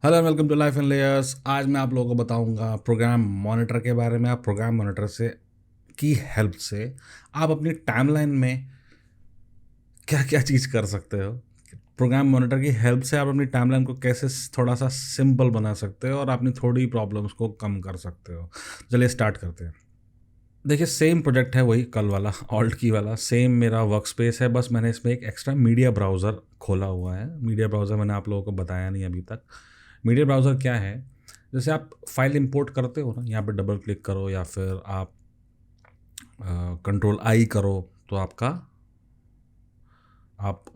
Hello welcome to life and layers. आज मैं आप लोगों को बताऊंगा प्रोग्राम मॉनिटर के बारे में। आप प्रोग्राम मॉनिटर से की हेल्प से आप अपनी टाइमलाइन में क्या क्या चीज़ कर सकते हो। प्रोग्राम मॉनिटर की हेल्प से आप अपनी टाइमलाइन को कैसे थोड़ा सा सिंपल बना सकते हो और अपनी थोड़ी प्रॉब्लम्स को कम कर सकते हो। चलिए स्टार्ट करते हैं। देखिए सेम प्रोजेक्ट है, वही कल वाला ऑल्ट की वाला सेम मेरा वर्क स्पेस है, बस मैंने इसमें एक एक्स्ट्रा मीडिया ब्राउज़र खोला हुआ है। मीडिया ब्राउज़र मैंने आप लोगों को बताया नहीं अभी तक। मीडिया ब्राउज़र क्या है? जैसे आप फाइल इंपोर्ट करते हो ना, यहाँ पे डबल क्लिक करो या फिर आप कंट्रोल आई करो तो आप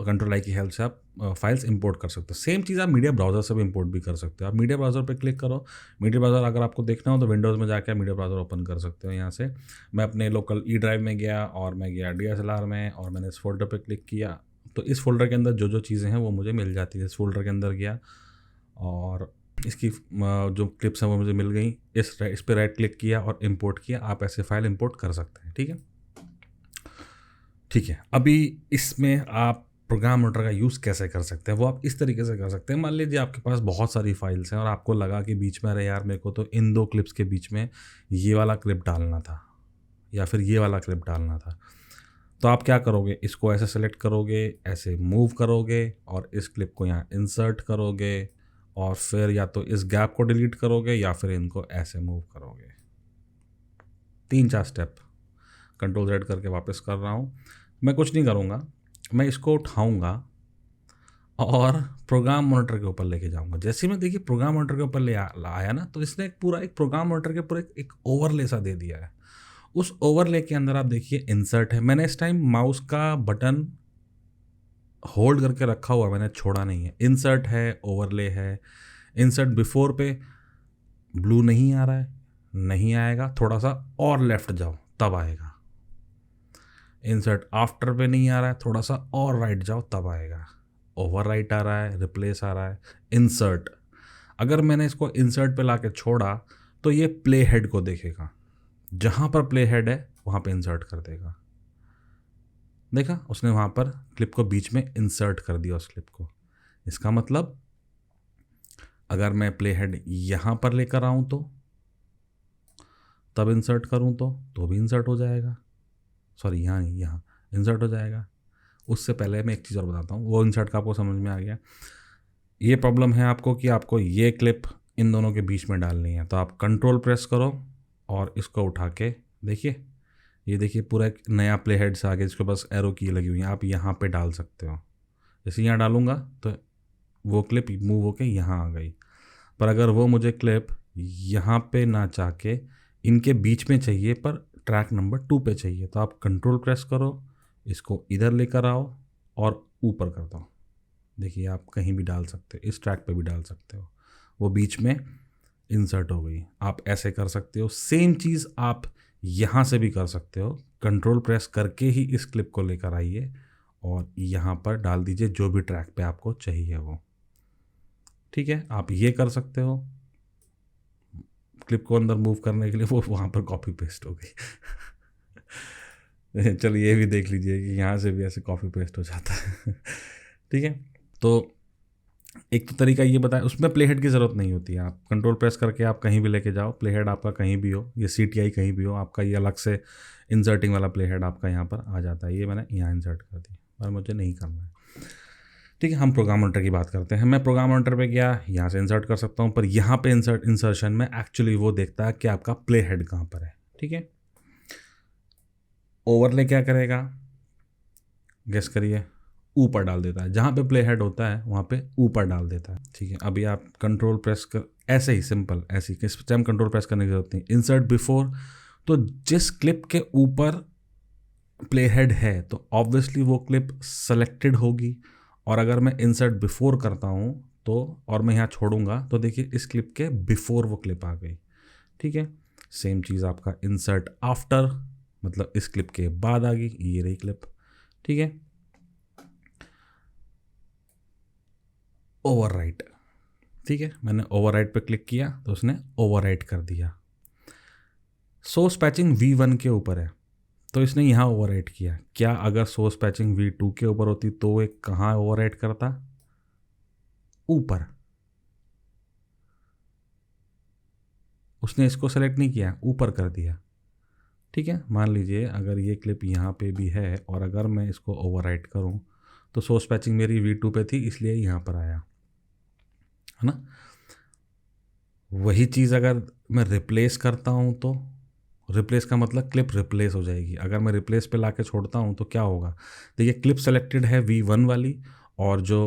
कंट्रोल आई की हेल्प से आप फाइल्स इंपोर्ट कर सकते हो। सेम चीज़ आप मीडिया ब्राउज़र से भी इंपोर्ट भी कर सकते हो। आप मीडिया ब्राउज़र पे क्लिक करो। मीडिया ब्राउज़र अगर आपको देखना हो तो विंडोज़ में जाके आप मीडिया ब्राउज़र ओपन कर सकते हो यहाँ से। मैं अपने लोकल ई ड्राइव में गया और मैं गया DSLR में और मैंने इस फ़ोल्डर पे क्लिक किया, तो इस फ़ोल्डर के अंदर जो जो चीज़ें हैं वो मुझे मिल जाती है। इस फ़ोल्डर के अंदर गया और इसकी जो क्लिप्स हैं वो मुझे मिल गई। इस पे राइट क्लिक किया और इंपोर्ट किया। आप ऐसे फाइल इंपोर्ट कर सकते हैं। ठीक है, ठीक है। अभी इसमें आप प्रोग्राम मॉनिटर का यूज़ कैसे कर सकते हैं वो आप इस तरीके से कर सकते हैं। मान लीजिए आपके पास बहुत सारी फाइल्स हैं और आपको लगा कि बीच में, अरे यार मेरे को तो इन दो क्लिप्स के बीच में ये वाला क्लिप डालना था या फिर ये वाला क्लिप डालना था। तो आप क्या करोगे, इसको ऐसे सेलेक्ट करोगे, ऐसे मूव करोगे और इस क्लिप को यहाँ इंसर्ट करोगे और फिर या तो इस गैप को डिलीट करोगे या फिर इनको ऐसे मूव करोगे। 3-4 स्टेप। कंट्रोल Z करके वापस कर रहा हूँ। मैं कुछ नहीं करूँगा, मैं इसको उठाऊँगा और प्रोग्राम मॉनिटर के ऊपर लेके जाऊँगा। जैसे ही मैं देखिए प्रोग्राम मॉनिटर के ऊपर आया ना, तो इसने एक प्रोग्राम मॉनिटर के ऊपर एक ओवरले सा दे दिया है। उस ओवरले के अंदर आप देखिए इंसर्ट है। मैंने इस टाइम माउस का बटन होल्ड करके रखा हुआ है, मैंने छोड़ा नहीं है। इंसर्ट है, ओवरले है। इंसर्ट बिफोर पे ब्लू नहीं आ रहा है, नहीं आएगा, थोड़ा सा और लेफ्ट जाओ तब आएगा। इंसर्ट आफ्टर पे नहीं आ रहा है, थोड़ा सा और राइट जाओ तब आएगा। ओवर राइट आ रहा है, रिप्लेस आ रहा है, इंसर्ट। अगर मैंने इसको इंसर्ट पे लाके छोड़ा तो ये प्ले हेड को देखेगा। जहाँ पर प्ले हेड है वहाँ पे इंसर्ट कर देगा। देखा, उसने वहाँ पर क्लिप को बीच में इंसर्ट कर दिया उस क्लिप को। इसका मतलब अगर मैं प्ले हेड यहाँ पर लेकर आऊँ तो तब इंसर्ट करूँ तो भी इंसर्ट हो जाएगा। सॉरी, यहाँ नहीं, यहाँ इंसर्ट हो जाएगा। उससे पहले मैं एक चीज़ और बताता हूँ, वो इंसर्ट का आपको समझ में आ गया। ये प्रॉब्लम है आपको कि आपको ये क्लिप इन दोनों के बीच में डालनी है, तो आप कंट्रोल प्रेस करो और इसको उठा के देखिए, ये देखिए पूरा एक नया प्ले हेड से आगे जिसके पास एरो की लगी हुई है, आप यहाँ पे डाल सकते हो। जैसे यहाँ डालूंगा तो वो क्लिप मूव होके यहाँ आ गई। पर अगर वो मुझे क्लिप यहाँ पे ना चाह के इनके बीच में चाहिए पर ट्रैक नंबर 2 पे चाहिए, तो आप कंट्रोल प्रेस करो, इसको इधर लेकर आओ और ऊपर कर दो। देखिए आप कहीं भी डाल सकते हो, इस ट्रैक पे भी डाल सकते हो, वो बीच में इंसर्ट हो गई। आप ऐसे कर सकते हो। सेम चीज़ आप यहाँ से भी कर सकते हो। कंट्रोल प्रेस करके ही इस क्लिप को लेकर आइए और यहाँ पर डाल दीजिए जो भी ट्रैक पे आपको चाहिए वो। ठीक है, आप ये कर सकते हो। क्लिप को अंदर मूव करने के लिए वो वहाँ पर कॉपी पेस्ट हो गई। चलिए ये भी देख लीजिए कि यहाँ से भी ऐसे कॉपी पेस्ट हो जाता है। ठीक है, तो एक तो तरीका ये बताया, उसमें प्ले हेड की ज़रूरत नहीं होती है। आप कंट्रोल प्रेस करके आप कहीं भी लेके जाओ, प्ले हेड आपका कहीं भी हो, ये CTI कहीं भी हो, आपका ये अलग से इंसर्टिंग वाला प्ले हेड आपका यहाँ पर आ जाता है। ये मैंने यहाँ इंसर्ट कर दी और मुझे नहीं करना है। ठीक है, हम प्रोग्राम मॉनिटर की बात करते हैं। मैं प्रोग्राम मॉनिटर पे गया, यहाँ से इंसर्ट कर सकता हूँ, पर यहाँ पे इंसर्शन में एक्चुअली वो देखता है कि आपका प्ले हेड कहाँ पर है। ठीक है, ओवरले क्या करेगा, गेस करिए, ऊपर डाल देता है। जहाँ पे प्ले हेड होता है वहाँ पे ऊपर डाल देता है। ठीक है, अभी आप कंट्रोल प्रेस कर, ऐसे ही सिंपल, ऐसे ही किस टाइम कंट्रोल प्रेस करने की जरूरत नहीं। इंसर्ट बिफोर, तो जिस क्लिप के ऊपर प्ले हेड है तो ऑब्वियसली वो क्लिप सेलेक्टेड होगी। और अगर मैं इंसर्ट बिफोर करता हूँ तो, और मैं यहाँ छोड़ूंगा तो देखिए इस क्लिप के बिफोर वो क्लिप आ गई। ठीक है, सेम चीज़ आपका इंसर्ट आफ्टर, मतलब इस क्लिप के बाद आ गई, ये रही क्लिप। ठीक है, ओवरराइट। ठीक है, मैंने ओवरराइट पे क्लिक किया तो उसने ओवरराइट कर दिया। सोर्स पैचिंग V1 के ऊपर है तो इसने यहाँ ओवरराइट किया। क्या अगर सोर्स पैचिंग V2 के ऊपर होती तो एक कहाँ ओवरराइट करता, ऊपर। उसने इसको सेलेक्ट नहीं किया, ऊपर कर दिया। ठीक है, मान लीजिए अगर ये क्लिप यहाँ पे भी है और अगर मैं इसको ओवरराइट करूँ तो सोर्स पैचिंग मेरी V2 पे थी इसलिए यहाँ पर आया, है ना। वही चीज़ अगर मैं रिप्लेस करता हूँ तो रिप्लेस का मतलब क्लिप रिप्लेस हो जाएगी। अगर मैं रिप्लेस पे लाके छोड़ता हूँ तो क्या होगा, देखिए क्लिप सेलेक्टेड है V1 वाली और जो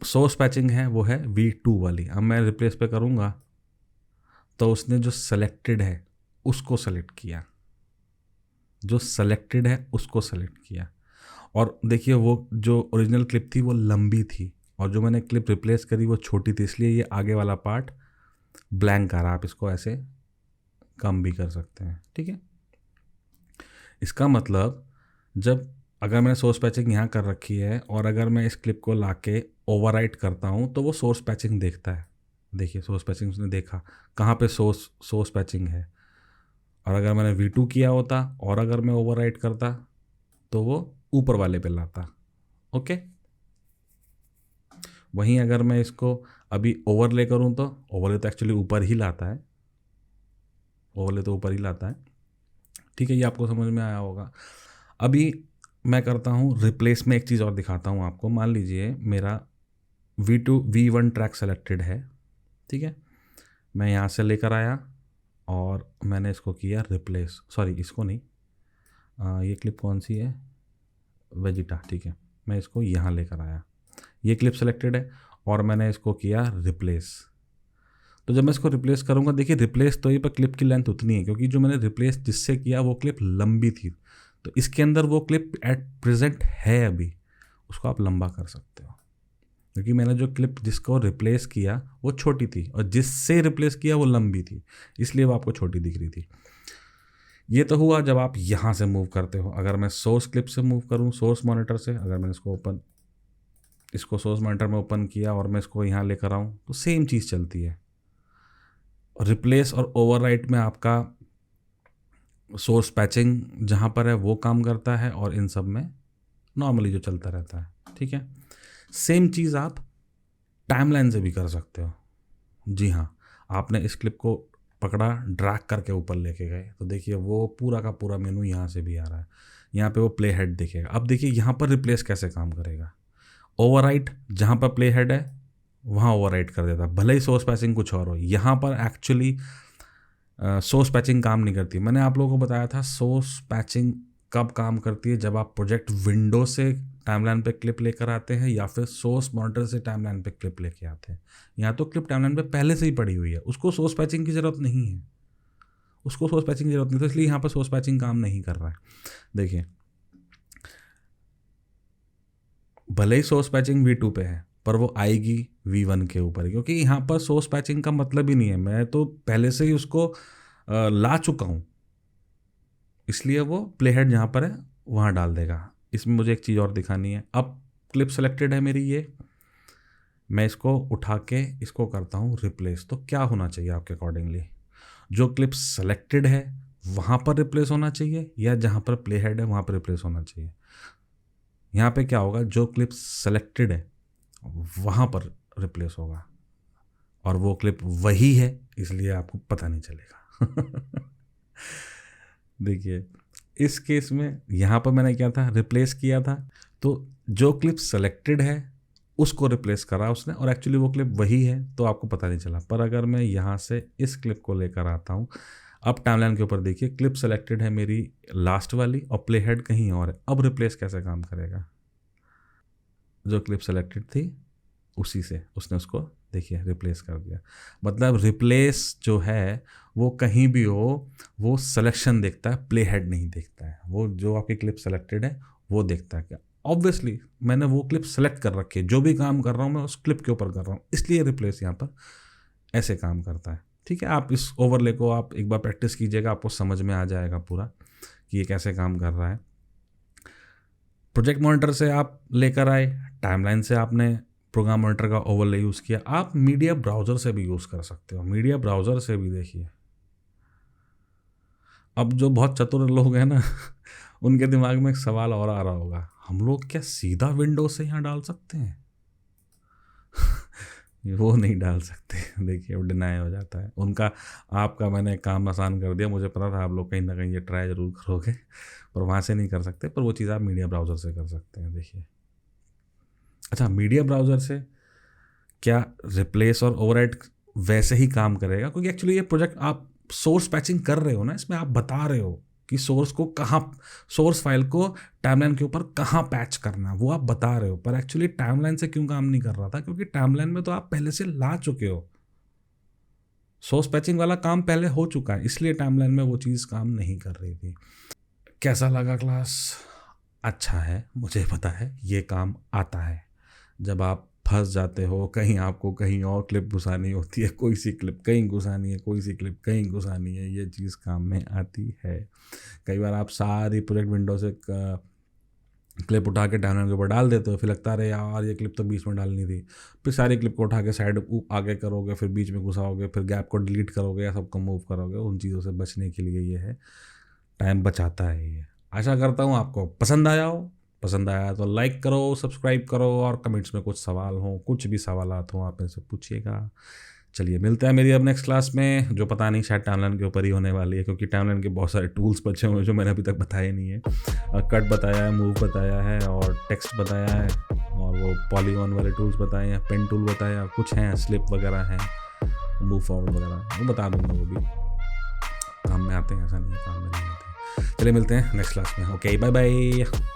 सोर्स पैचिंग है वो है V2 वाली। अब मैं रिप्लेस पे करूँगा तो उसने जो सेलेक्टेड है उसको सेलेक्ट किया, जो सेलेक्टेड है उसको सेलेक्ट किया। और देखिए वो जो ओरिजिनल क्लिप थी वो लंबी थी और जो मैंने क्लिप रिप्लेस करी वो छोटी थी, इसलिए ये आगे वाला पार्ट ब्लैंक आ रहा। आप इसको ऐसे कम भी कर सकते हैं। ठीक है, इसका मतलब जब अगर मैंने सोर्स पैचिंग यहाँ कर रखी है और अगर मैं इस क्लिप को लाके ओवरराइट करता हूँ तो वो सोर्स पैचिंग देखता है। देखिए सोर्स पैचिंग उसने देखा कहाँ पे सोर्स पैचिंग है, और अगर मैंने V2 किया होता और अगर मैं ओवरराइट करता तो वो ऊपर वाले पे लाता। ओके, वहीं अगर मैं इसको अभी ओवरले करूँ तो ओवरले तो एक्चुअली ऊपर ही लाता है, ओवरले तो ऊपर ही लाता है। ठीक है, ये आपको समझ में आया होगा। अभी मैं करता हूँ रिप्लेस में एक चीज़ और दिखाता हूँ आपको। मान लीजिए मेरा V1 ट्रैक सेलेक्टेड है, ठीक है, मैं यहाँ से लेकर आया और मैंने इसको किया रिप्लेस, सॉरी इसको नहीं, ये क्लिप कौन सी है, वेजिटा, ठीक है, मैं इसको यहाँ लेकर आया, ये क्लिप सेलेक्टेड है और मैंने इसको किया रिप्लेस। तो जब मैं इसको रिप्लेस करूँगा, देखिए रिप्लेस तो ये पर क्लिप की लेंथ उतनी है क्योंकि जो मैंने रिप्लेस जिससे किया वो क्लिप लंबी थी, तो इसके अंदर वो क्लिप एट प्रेजेंट है अभी, उसको आप लंबा कर सकते हो क्योंकि मैंने जो क्लिप जिसको रिप्लेस किया वो छोटी थी और जिससे रिप्लेस किया वो लंबी थी, इसलिए वो आपको छोटी दिख रही थी। ये तो हुआ जब आप यहाँ से मूव करते हो। अगर मैं सोर्स क्लिप से मूव करूँ, सोर्स मॉनिटर से, अगर मैंने इसको सोर्स मॉनिटर में ओपन किया और मैं इसको यहाँ लेकर आऊँ तो सेम चीज़ चलती है। रिप्लेस और ओवरराइट में आपका सोर्स पैचिंग जहाँ पर है वो काम करता है और इन सब में नॉर्मली जो चलता रहता है। ठीक है, सेम चीज़ आप टाइमलाइन से भी कर सकते हो। जी हाँ, आपने इस क्लिप को पकड़ा, ड्रैग करके ऊपर लेके गए तो देखिए वो पूरा का पूरा मेनू यहाँ से भी आ रहा है, यहाँ पे वो प्ले हेड दिखेगा। अब देखिए यहाँ पर रिप्लेस कैसे काम करेगा, ओवरराइट जहाँ पर प्ले हेड है वहाँ ओवरराइट कर देता, भले ही सोर्स पैचिंग कुछ और हो। यहाँ पर एक्चुअली सोर्स पैचिंग काम नहीं करती। मैंने आप लोगों को बताया था सोर्स पैचिंग कब काम करती है, जब आप प्रोजेक्ट विंडो से टाइमलाइन पे क्लिप लेकर आते हैं या फिर सोर्स मॉनिटर से टाइमलाइन पे क्लिप लेके आते हैं। यहाँ तो क्लिप टाइमलाइन पे पहले से ही पड़ी हुई है, उसको सोर्स पैचिंग की ज़रूरत नहीं है, उसको सोर्स पैचिंग की ज़रूरत नहीं, तो इसलिए यहाँ पर सोर्स पैचिंग काम नहीं कर रहा है। देखिए भले ही सोर्स पैचिंग V2 पे है पर वो आएगी V1 के ऊपर, क्योंकि यहाँ पर सोर्स पैचिंग का मतलब ही नहीं है, मैं तो पहले से ही उसको ला चुका हूँ, इसलिए वो प्ले हेड जहाँ पर है वहाँ डाल देगा। इसमें मुझे एक चीज़ और दिखानी है। अब क्लिप सेलेक्टेड है मेरी, ये मैं इसको उठा के इसको करता हूँ रिप्लेस, तो क्या होना चाहिए आपके अकॉर्डिंगली, जो क्लिप सेलेक्टेड है वहाँ पर रिप्लेस होना चाहिए या जहाँ पर प्ले हेड है वहाँ पर रिप्लेस होना चाहिए? यहाँ पे क्या होगा, जो क्लिप सेलेक्टेड है वहाँ पर रिप्लेस होगा और वो क्लिप वही है इसलिए आपको पता नहीं चलेगा। देखिए इस केस में यहाँ पर मैंने क्या था, रिप्लेस किया था, तो जो क्लिप सेलेक्टेड है उसको रिप्लेस करा उसने और एक्चुअली वो क्लिप वही है तो आपको पता नहीं चला। पर अगर मैं यहाँ से इस क्लिप को लेकर आता हूँ, अब टाइमलाइन के ऊपर देखिए क्लिप सेलेक्टेड है मेरी लास्ट वाली और प्ले हेड कहीं और है। अब रिप्लेस कैसे काम करेगा, जो क्लिप सेलेक्टेड थी उसी से उसने उसको देखिए रिप्लेस कर दिया। मतलब रिप्लेस जो है वो कहीं भी हो वो सिलेक्शन देखता है, प्ले हेड नहीं देखता है, वो जो आपकी क्लिप सेलेक्टेड है वो देखता है। क्या ऑब्वियसली मैंने वो क्लिप सेलेक्ट कर रखी है, जो भी काम कर रहा हूँ मैं उस क्लिप के ऊपर कर रहा हूँ, इसलिए रिप्लेस यहाँ पर ऐसे काम करता है। ठीक है, आप इस ओवरले को आप एक बार प्रैक्टिस कीजिएगा, आपको समझ में आ जाएगा पूरा कि ये कैसे काम कर रहा है। प्रोजेक्ट मॉनिटर से आप लेकर आए, टाइमलाइन से आपने प्रोग्राम मॉनिटर का ओवरले यूज़ किया, आप मीडिया ब्राउज़र से भी यूज़ कर सकते हो। मीडिया ब्राउज़र से भी देखिए, अब जो बहुत चतुर लोग हैं ना उनके दिमाग में एक सवाल और आ रहा होगा, हम लोग क्या सीधा विंडोज से यहाँ डाल सकते हैं? वो नहीं डाल सकते। देखिए वो डिनाई हो जाता है उनका। आपका मैंने काम आसान कर दिया, मुझे पता था आप लोग कहीं ना कहीं ये ट्राई ज़रूर करोगे, पर वहाँ से नहीं कर सकते, पर वो चीज़ आप मीडिया ब्राउज़र से कर सकते हैं। देखिए अच्छा, मीडिया ब्राउज़र से क्या रिप्लेस और ओवरराइट वैसे ही काम करेगा, क्योंकि एक्चुअली ये प्रोजेक्ट आप सोर्स पैचिंग कर रहे हो ना, इसमें आप बता रहे हो कि सोर्स को कहाँ, सोर्स फाइल को टाइमलाइन के ऊपर कहाँ पैच करना है, वो आप बता रहे हो। पर एक्चुअली टाइमलाइन से क्यों काम नहीं कर रहा था, क्योंकि टाइमलाइन में तो आप पहले से ला चुके हो, सोर्स पैचिंग वाला काम पहले हो चुका है, इसलिए टाइमलाइन में वो चीज़ काम नहीं कर रही थी। कैसा लगा क्लास? अच्छा है, मुझे पता है ये काम आता है। जब आप फंस जाते हो, कहीं आपको कहीं और क्लिप घुसानी होती है, कोई सी क्लिप कहीं घुसानी है, कोई सी क्लिप कहीं घुसानी है, ये चीज़ काम में आती है। कई बार आप सारी प्रोजेक्ट विंडो से क्लिप उठा के टाइमलाइन के ऊपर डाल देते हो, फिर लगता है यार ये क्लिप तो बीच में डालनी थी, फिर सारी क्लिप को उठा के साइड आगे करोगे, फिर बीच में घुसाओगे, फिर गैप को डिलीट करोगे या सबको मूव करोगे। उन चीज़ों से बचने के लिए ये है, टाइम बचाता है ये। आशा करता हूँ आपको पसंद आया हो। पसंद आया तो लाइक करो, सब्सक्राइब करो, और कमेंट्स में कुछ सवाल हो, कुछ भी सवालात हो आप इनसे पूछिएगा। चलिए मिलते हैं मेरी अब नेक्स्ट क्लास में, जो पता नहीं शायद टाइमलाइन के ऊपर ही होने वाली है, क्योंकि टाइमलाइन के बहुत सारे टूल्स बचे हुए हैं जो मैंने अभी तक बताए नहीं है। कट बताया है, मूव बताया है, और टेक्स्ट बताया है, और वो पॉलीगॉन वाले टूल्स बताए हैं, पेन टूल बताया, कुछ हैं स्लिप वगैरह हैं, मूव फॉरवर्ड वगैरह, वो बता दूँगा, वो भी काम में आते हैं, ऐसा नहीं है काम में नहीं आते हैं। चलिए मिलते हैं नेक्स्ट क्लास में। Okay, bye bye.